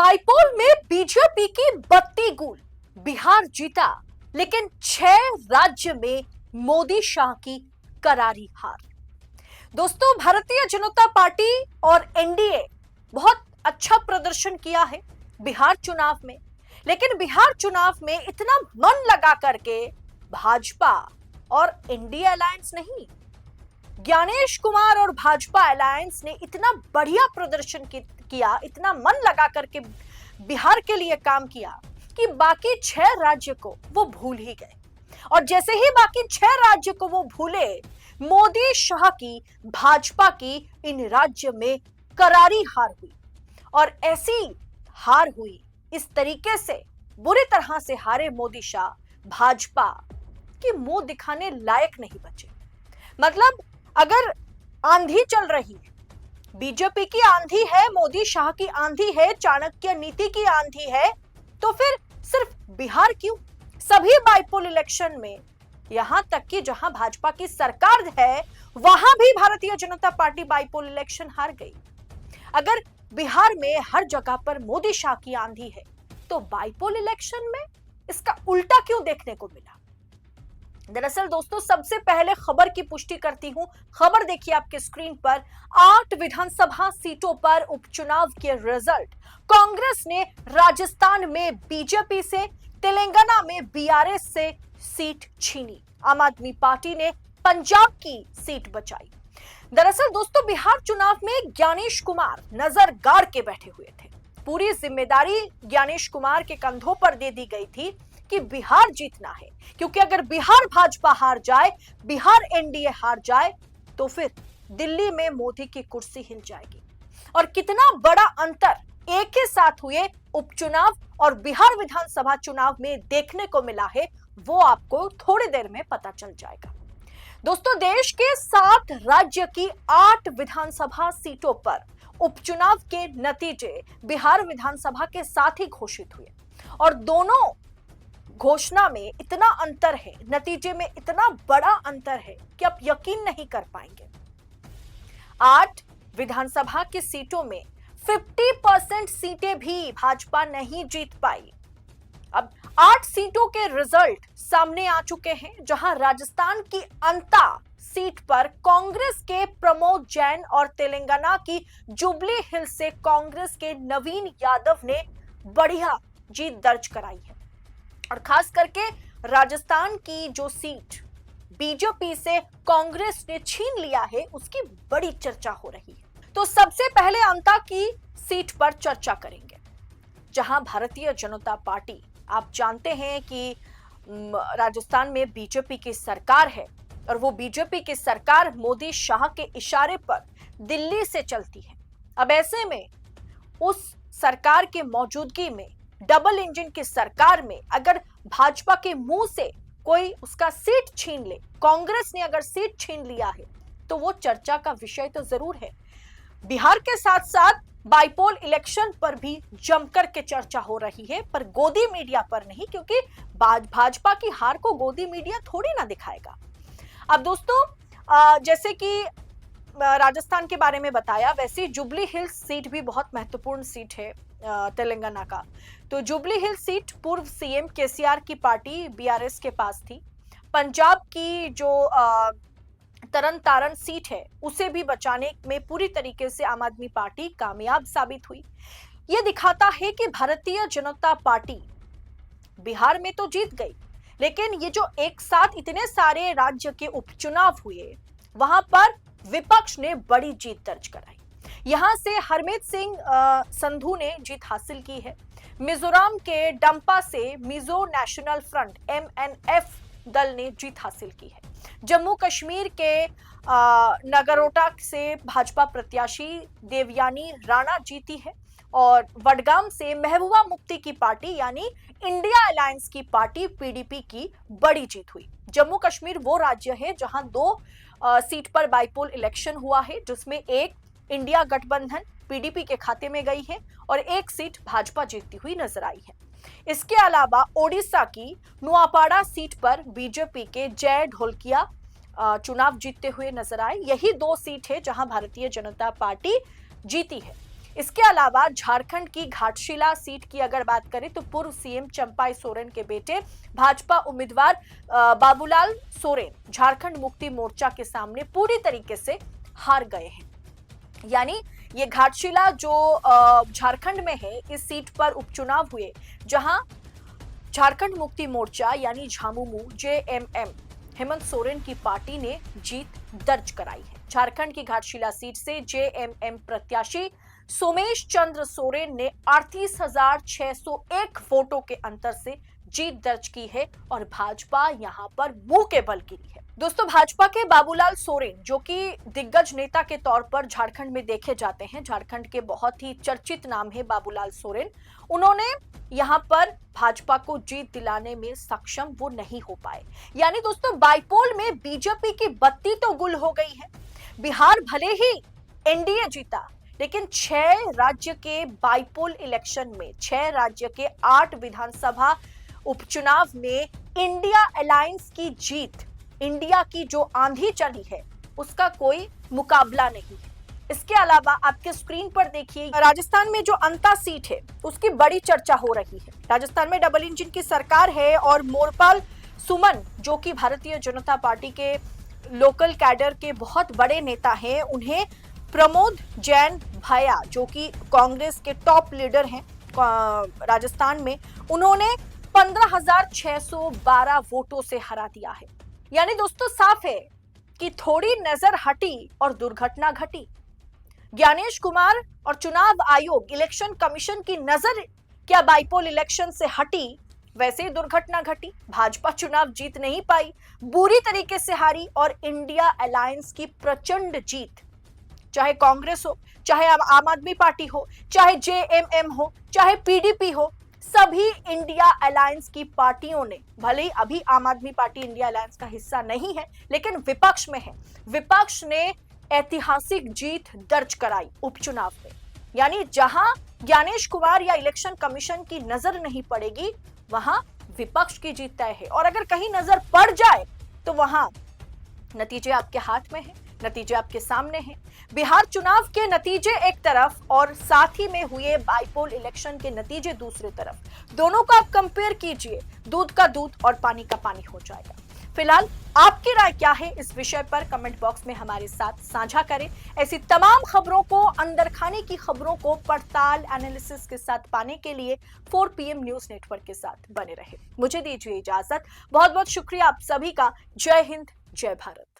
Bipole में BJP की बत्ती गूल, बिहार जीता लेकिन 6 राज्य में मोदी शाह की करारी हार। दोस्तों, भारतीय जनता पार्टी और एनडीए बहुत अच्छा प्रदर्शन किया है बिहार चुनाव में, लेकिन बिहार चुनाव में इतना मन लगा करके भाजपा और एनडीए अलायंस नहीं, ज्ञानेश कुमार और भाजपा अलायंस ने इतना बढ़िया प्रदर्शन किया, इतना मन लगा करके बिहार के लिए काम किया कि बाकी 6 राज्य को वो भूल ही गए। और जैसे ही बाकी 6 राज्य को वो भूले, मोदी शाह की भाजपा की इन राज्य में करारी हार हुई। और ऐसी हार हुई, इस तरीके से बुरी तरह से हारे मोदी शाह, भाजपा की मुंह दिखाने लायक नहीं बचे। मतलब अगर आंधी चल रही है, बीजेपी की आंधी है, मोदी शाह की आंधी है, चाणक्य नीति की आंधी है, तो फिर सिर्फ बिहार क्यों? सभी बाइपोल इलेक्शन में, यहां तक कि जहां भाजपा की सरकार है वहां भी Bharatiya Janata party bipole election हार गई। अगर बिहार में हर जगह पर मोदी शाह की आंधी है, तो बाइपोल इलेक्शन में इसका उल्टा क्यों देखने को मिला? दरअसल दोस्तों, सबसे पहले खबर की पुष्टि करती हूं। खबर देखिए आपके स्क्रीन पर। 8 विधानसभा सीटों पर उपचुनाव के रिजल्ट। कांग्रेस ने राजस्थान में बीजेपी से, तेलंगाना में बीआरएस से सीट छीनी। आम आदमी पार्टी ने पंजाब की सीट बचाई। दरअसल दोस्तों, बिहार चुनाव में ज्ञानेश कुमार नजर गाड़ के बैठे हुए थे। पूरी जिम्मेदारी ज्ञानेश कुमार के कंधों पर दे दी गई थी कि बिहार जीतना है, क्योंकि अगर बिहार भाजपा हार जाए, बिहार एनडीए हार जाए, तो फिर दिल्ली में मोदी की कुर्सी हिल जाएगी। और कितना बड़ा अंतर एक ही साथ हुए उपचुनाव और बिहार विधानसभा चुनाव में देखने को मिला है, वो आपको थोड़ी देर में पता चल जाएगा। दोस्तों, देश के 7 राज्य की 8 विधानसभा सीटों पर उपचुनाव के नतीजे बिहार विधानसभा के साथ ही घोषित हुए। और दोनों घोषणा में इतना अंतर है, नतीजे में इतना बड़ा अंतर है कि आप यकीन नहीं कर पाएंगे। 8 विधानसभा की सीटों में 50% सीटें भी भाजपा नहीं जीत पाई। अब 8 सीटों के रिजल्ट सामने आ चुके हैं, जहां राजस्थान की अंता सीट पर कांग्रेस के प्रमोद जैन और तेलंगाना की जुबली हिल्स से कांग्रेस के नवीन यादव ने बढ़िया जीत दर्ज कराई है। और खास करके राजस्थान की जो सीट बीजेपी से कांग्रेस ने छीन लिया है, उसकी बड़ी चर्चा हो रही है। तो सबसे पहले अंता की सीट पर चर्चा करेंगे, जहां भारतीय जनता पार्टी, आप जानते हैं कि राजस्थान में बीजेपी की सरकार है, और वो बीजेपी की सरकार मोदी शाह के इशारे पर दिल्ली से चलती है। अब ऐसे में उस सरकार के मौजूदगी में, डबल इंजन की सरकार में, अगर भाजपा के मुंह से कोई उसका सीट छीन ले, कांग्रेस ने अगर सीट छीन लिया है, तो वो चर्चा का विषय तो जरूर है। बिहार के साथ साथ बाइपोल इलेक्शन पर भी जमकर के चर्चा हो रही है, पर गोदी मीडिया पर नहीं, क्योंकि भाजपा की हार को गोदी मीडिया थोड़ी ना दिखाएगा। अब दोस्तों, जैसे कि राजस्थान के बारे में बताया, वैसे जुबली हिल्स सीट भी बहुत महत्वपूर्ण सीट है तेलंगाना का। तो जुबली हिल्स सीट पूर्व सीएम केसीआर की पार्टी बीआरएस के पास थी। पंजाब की जो तरन तारण सीट है, उसे भी बचाने में पूरी तरीके से आम आदमी पार्टी कामयाब साबित हुई। यह दिखाता है कि भारतीय जनता पार्टी बिहार में तो जीत गई, लेकिन ये जो एक साथ इतने सारे राज्य के उपचुनाव हुए, वहां पर विपक्ष ने बड़ी जीत दर्ज कराई। यहां से हरमीत सिंह संधू ने जीत हासिल की है। मिजोरम के डंपा से मिजो नेशनल फ्रंट एमएनएफ दल ने जीत हासिल की है। जम्मू कश्मीर के नगरोटा से भाजपा प्रत्याशी देवयानी राणा जीती है। और वडगाम से महबूबा मुफ्ती की पार्टी यानी इंडिया अलायंस की पार्टी पीडीपी की बड़ी जीत हुई। जम्मू कश्मीर वो राज्य है जहां 2 सीट पर बाइपोल इलेक्शन हुआ है, जिसमें एक इंडिया गठबंधन पीडीपी के खाते में गई है और एक सीट भाजपा जीतती हुई नजर आई है। इसके अलावा ओडिशा की नुआपाड़ा सीट पर बीजेपी के जय ढोलकिया चुनाव जीतते हुए नजर आए। यही 2 सीट है जहां भारतीय जनता पार्टी जीती है। इसके अलावा झारखंड की घाटशिला सीट की अगर बात करें तो पूर्व सीएम चंपाई सोरेन के बेटे भाजपा उम्मीदवार बाबूलाल सोरेन झारखंड मुक्ति मोर्चा के सामने पूरी तरीके से हार गए हैं। यानी ये घाटशिला जो झारखंड में है, इस सीट पर उपचुनाव हुए जहां झारखंड मुक्ति मोर्चा यानी झामुमो जेएमएम हेमंत सोरेन की पार्टी ने जीत दर्ज कराई है। झारखंड की घाटशिला सीट से जेएमएम प्रत्याशी सोमेश चंद्र सोरेन ने 38,601 वोटों के अंतर से जीत दर्ज की है और भाजपा यहां पर मुंह के बल गिरी है। दोस्तों, भाजपा के बाबूलाल सोरेन जो कि दिग्गज नेता के तौर पर झारखंड में देखे जाते हैं, झारखंड के बहुत ही चर्चित नाम है बाबूलाल सोरेन, उन्होंने यहां पर भाजपा को जीत दिलाने में सक्षम वो नहीं हो पाए। यानी दोस्तों, बाइपोल में बीजेपी की बत्ती तो गुल हो गई है। बिहार भले ही एनडीए जीता, लेकिन 6 राज्य के बाइपोल इलेक्शन में 6 राज्य के 8 विधानसभा उपचुनाव में इंडिया अलायंस की जीत, इंडिया की जो आंधी चली है उसका कोई मुकाबला नहीं है। इसके अलावा आपके स्क्रीन पर देखिए, राजस्थान में जो अंता सीट है उसकी बड़ी चर्चा हो रही है। राजस्थान में डबल इंजन की सरकार है और मोरपाल सुमन जो कि भारतीय जनता पार्टी के लोकल कैडर के बहुत बड़े नेता हैं, उन्हें प्रमोद जैन भाया जो कि कांग्रेस के टॉप लीडर हैं राजस्थान में, उन्होंने 15,612 वोटों से हरा दिया है। यानी दोस्तों, साफ है कि थोड़ी नजर हटी और दुर्घटना घटी। ज्ञानेश कुमार और चुनाव आयोग इलेक्शन कमीशन की नजर क्या बाइपोल इलेक्शन से हटी, वैसे ही दुर्घटना घटी। भाजपा चुनाव जीत नहीं पाई, बुरी तरीके से हारी और इंडिया अलायंस की प्रचंड जीत, चाहे कांग्रेस हो, चाहे आम आदमी पार्टी हो, चाहे जेएमएम हो, चाहे पीडीपी हो, सभी इंडिया अलायंस की पार्टियों ने, भले ही अभी आम आदमी पार्टी इंडिया अलायंस का हिस्सा नहीं है लेकिन विपक्ष में है, विपक्ष ने ऐतिहासिक जीत दर्ज कराई उपचुनाव में। यानी जहां ज्ञानेश कुमार या इलेक्शन कमीशन की नजर नहीं पड़ेगी वहां विपक्ष की जीत तय है, और अगर कहीं नजर पड़ जाए तो वहां नतीजे आपके हाथ में है, नतीजे आपके सामने हैं। बिहार चुनाव के नतीजे एक तरफ और साथ ही में हुए बाइपोल इलेक्शन के नतीजे दूसरी तरफ, दोनों को आप कंपेयर कीजिए, दूध का दूध और पानी का पानी हो जाएगा। फिलहाल आपकी राय क्या है इस विषय पर कमेंट बॉक्स में हमारे साथ साझा करें। ऐसी तमाम खबरों को, अंदर खाने की खबरों को पड़ताल एनालिसिस के साथ पाने के लिए 4 PM न्यूज नेटवर्क के साथ बने रहे। मुझे दीजिए इजाजत, बहुत बहुत शुक्रिया आप सभी का। जय हिंद, जय भारत।